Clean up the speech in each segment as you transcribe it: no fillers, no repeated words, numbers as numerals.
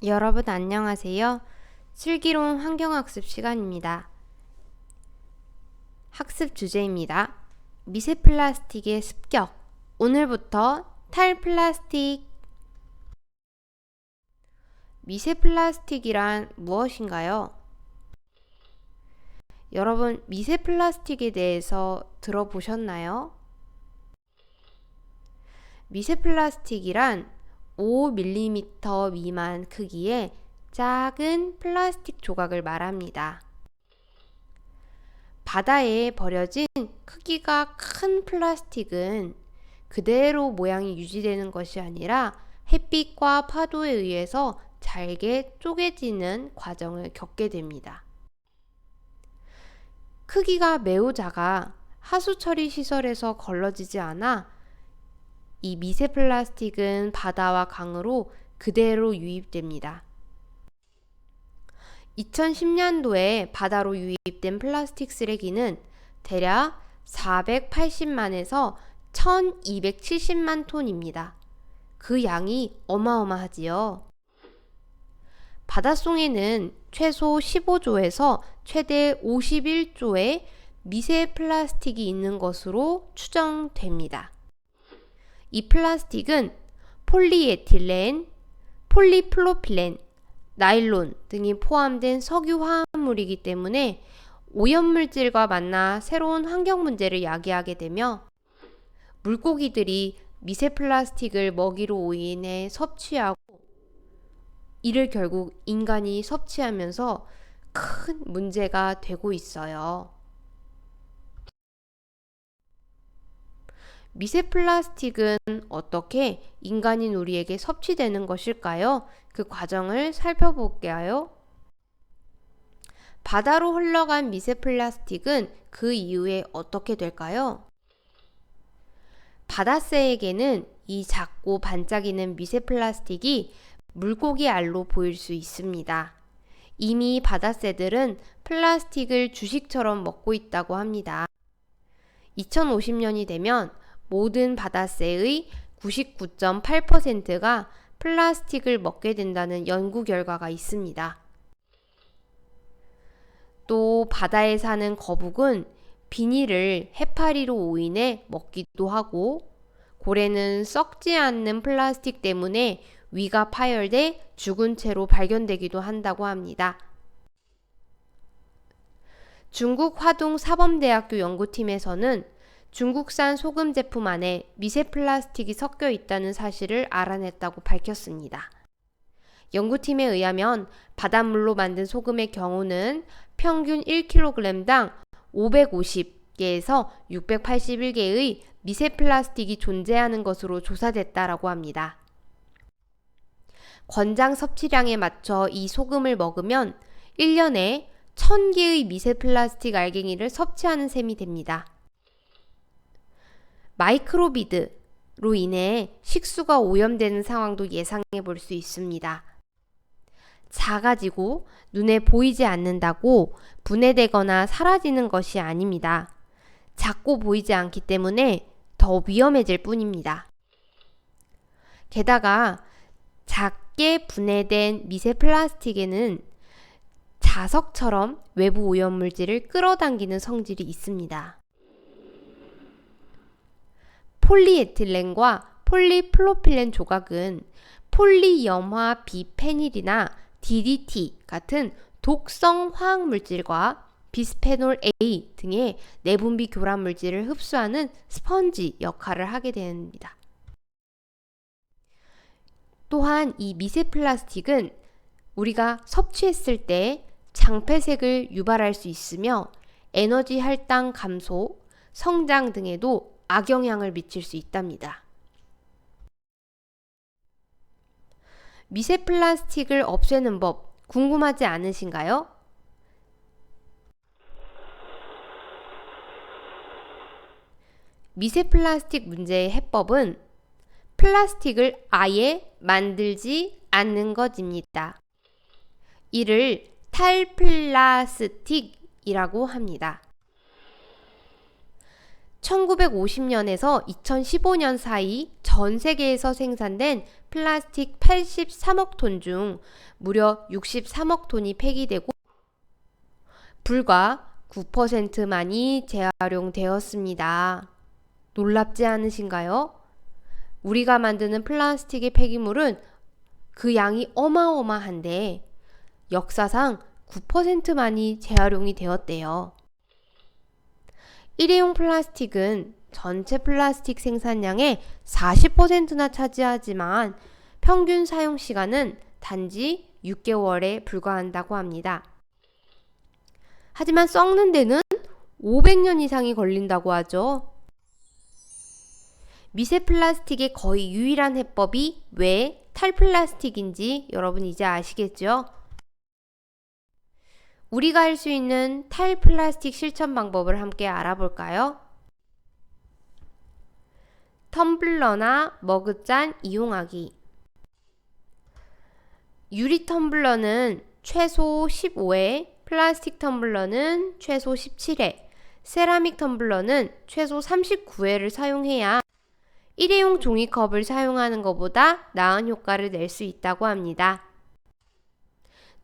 여러분 안녕하세요. 슬기로운 환경학습 시간입니다. 학습 주제입니다. 미세 플라스틱의 습격. 오늘부터 탈플라스틱. 미세 플라스틱이란 무엇인가요? 여러분 미세 플라스틱에 대해서 들어보셨나요? 미세 플라스틱이란 5mm 미만 크기의 작은 플라스틱 조각을 말합니다. 바다에 버려진 크기가 큰 플라스틱은 그대로 모양이 유지되는 것이 아니라 햇빛과 파도에 의해서 잘게 쪼개지는 과정을 겪게 됩니다. 크기가 매우 작아 하수 처리 시설에서 걸러지지 않아 이 미세 플라스틱은 바다와 강으로 그대로 유입됩니다. 2010년도에 바다로 유입된 플라스틱 쓰레기는 대략 480만에서 1270만 톤입니다. 그 양이 어마어마하지요. 바닷속에는 최소 15조에서 최대 51조의 미세 플라스틱이 있는 것으로 추정됩니다. 이 플라스틱은 폴리에틸렌, 폴리프로필렌, 나일론 등이 포함된 석유 화합물이기 때문에 오염물질과 만나 새로운 환경 문제를 야기하게 되며 물고기들이 미세 플라스틱을 먹이로 인해 섭취하고 이를 결국 인간이 섭취하면서 큰 문제가 되고 있어요. 미세 플라스틱은 어떻게 인간인 우리에게 섭취되는 것일까요? 그 과정을 살펴볼게요. 바다로 흘러간 미세 플라스틱은 그 이후에 어떻게 될까요? 바다새에게는 이 작고 반짝이는 미세 플라스틱이 물고기 알로 보일 수 있습니다. 이미 바다새들은 플라스틱을 주식처럼 먹고 있다고 합니다. 2050년이 되면 모든 바다새의 99.8%가 플라스틱을 먹게 된다는 연구 결과가 있습니다. 또 바다에 사는 거북은 비닐을 해파리로 인해 먹기도 하고 고래는 썩지 않는 플라스틱 때문에 위가 파열돼 죽은 채로 발견되기도 한다고 합니다. 중국 화동 사범대학교 연구팀에서는 중국산 소금 제품 안에 미세 플라스틱이 섞여 있다는 사실을 알아냈다고 밝혔습니다. 연구팀에 의하면 바닷물로 만든 소금의 경우는 평균 1kg당 550개에서 681개의 미세 플라스틱이 존재하는 것으로 조사됐다라고 합니다. 권장 섭취량에 맞춰 이 소금을 먹으면 1년에 1000개의 미세 플라스틱 알갱이를 섭취하는 셈이 됩니다. 마이크로비드로 인해 식수가 오염되는 상황도 예상해 볼 수 있습니다. 작아지고 눈에 보이지 않는다고 분해되거나 사라지는 것이 아닙니다. 작고 보이지 않기 때문에 더 위험해질 뿐입니다. 게다가 작게 분해된 미세 플라스틱에는 자석처럼 외부 오염물질을 끌어당기는 성질이 있습니다. 폴리에틸렌과 폴리프로필렌 조각은 폴리염화 비페닐이나 DDT 같은 독성 화학물질과 비스페놀 A 등의 내분비 교란 물질을 흡수하는 스펀지 역할을 하게 됩니다. 또한 이 미세 플라스틱은 우리가 섭취했을 때 장폐색을 유발할 수 있으며 에너지 할당 감소, 성장 등에도 악영향을 미칠 수 있답니다. 미세 플라스틱을 없애는 법 궁금하지 않으신가요? 미세 플라스틱 문제의 해법은 플라스틱을 아예 만들지 않는 것입니다. 이를 탈플라스틱이라고 합니다. 1950년에서 2015년 사이 전 세계에서 생산된 플라스틱 83억 톤 중 무려 63억 톤이 폐기되고 불과 9%만이 재활용되었습니다. 놀랍지 않으신가요? 우리가 만드는 플라스틱의 폐기물은 그 양이 어마어마한데 역사상 9%만이 재활용이 되었대요. 일회용 플라스틱은 전체 플라스틱 생산량의 40%나 차지하지만 평균 사용 시간은 단지 6개월에 불과한다고 합니다. 하지만 썩는 데는 500년 이상이 걸린다고 하죠. 미세 플라스틱의 거의 유일한 해법이 왜 탈플라스틱인지 여러분 이제 아시겠죠? 우리가 할 수 있는 탈플라스틱 실천 방법을 함께 알아볼까요? 텀블러나 머그잔 이용하기. 유리 텀블러는 최소 15회, 플라스틱 텀블러는 최소 17회, 세라믹 텀블러는 최소 39회를 사용해야 일회용 종이컵을 사용하는 것보다 나은 효과를 낼 수 있다고 합니다.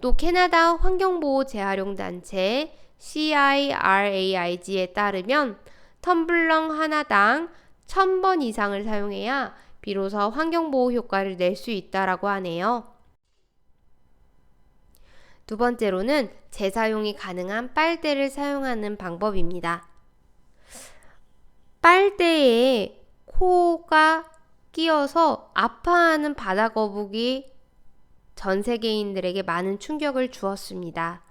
또 캐나다 환경보호 재활용 단체 CIRAIG에 따르면 텀블러 하나당 1000번 이상을 사용해야 비로소 환경보호 효과를 낼 수 있다라고 하네요. 두 번째로는 재사용이 가능한 빨대를 사용하는 방법입니다. 빨대에 코가 끼어서 아파하는 바다거북이 전 세계인들에게 많은 충격을 주었습니다.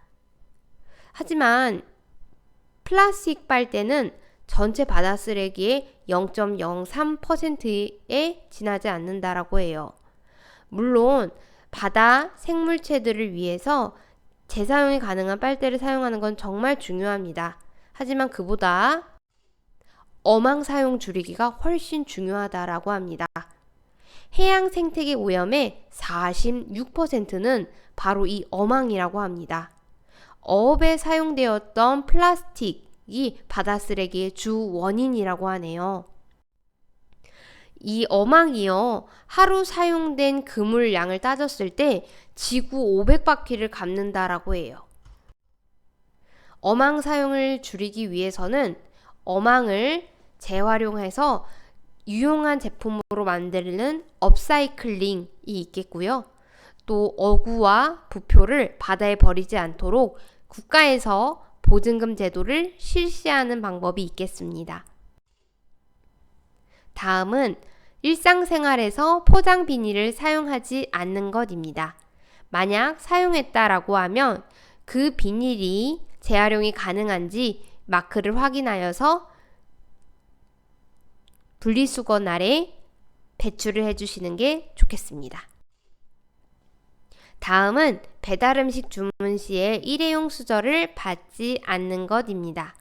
하지만 플라스틱 빨대는 전체 바다 쓰레기의 0.03%에 지나지 않는다라고 해요. 물론 바다 생물체들을 위해서 재사용이 가능한 빨대를 사용하는 건 정말 중요합니다. 하지만 그보다 어망 사용 줄이기가 훨씬 중요하다라고 합니다. 해양 생태계 오염의 46%는 바로 이 어망이라고 합니다. 어업에 사용되었던 플라스틱이 바다 쓰레기의 주 원인이라고 하네요. 이 어망이요, 하루 사용된 그물 양을 따졌을 때 지구 500바퀴를 감는다라고 해요. 어망 사용을 줄이기 위해서는 어망을 재활용해서 유용한 제품으로 만드는 업사이클링이 있겠고요. 또 어구와 부표를 바다에 버리지 않도록 국가에서 보증금 제도를 실시하는 방법이 있겠습니다. 다음은 일상생활에서 포장 비닐을 사용하지 않는 것입니다. 만약 사용했다라고 하면 그 비닐이 재활용이 가능한지 마크를 확인하여서 분리수거날에 배출을 해주시는 게 좋겠습니다. 다음은 배달음식 주문 시에 일회용 수저를 받지 않는 것입니다.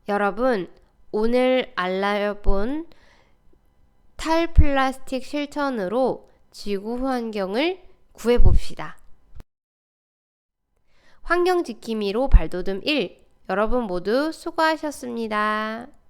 여러분, 오늘 알아본 탈플라스틱 실천으로 지구 환경을 구해봅시다. 환경지킴이로 발돋움 1. 여러분 모두 수고하셨습니다.